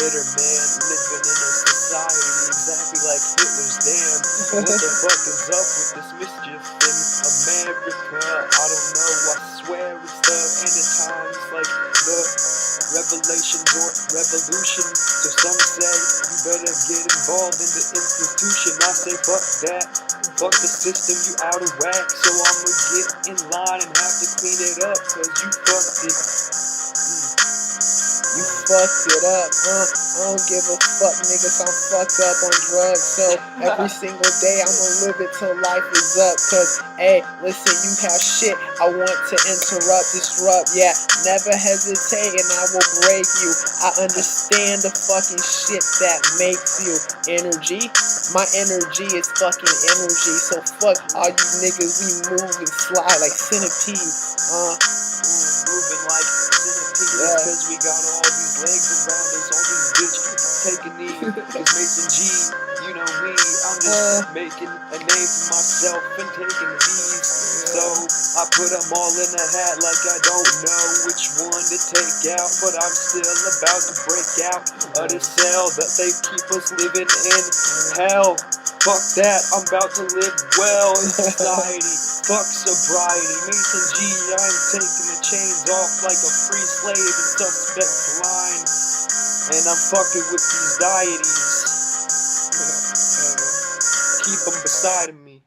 bitter man, living in a society exactly like Hitler's. Damn, what the fuck is up with this mischief in America? I don't know, I swear it's the end of times, like the revelations or revolution. So some say you better get involved in the institution. I say fuck that, fuck the system, you out of whack. So I'ma get in line and have to clean it up, cause you fucked it. You fucked it up, I don't give a fuck, niggas, I'm fucked up on drugs. So every single day I'ma live it till life is up. Cause, hey, listen, you have shit I want to interrupt, disrupt. Yeah, never hesitate and I will break you. I understand the fucking shit that makes you energy. My energy is fucking energy. So fuck all you niggas, we move and slide like centipedes. Moving like centipedes, Yeah. cause we got all these legs around us, all these bitches take a knee. Cause Mason G, you know me, I'm just making a name for myself and taking V's. So I put them all in a hat like I don't know which one to take out, but I'm still about to break out of the cell that they keep us living in hell. Fuck that, I'm about to live well in society. Fuck sobriety, Mason G, I'm taking the chains off like a free slave in suspect's line. And I'm fucking with these deities. Keep them beside of me.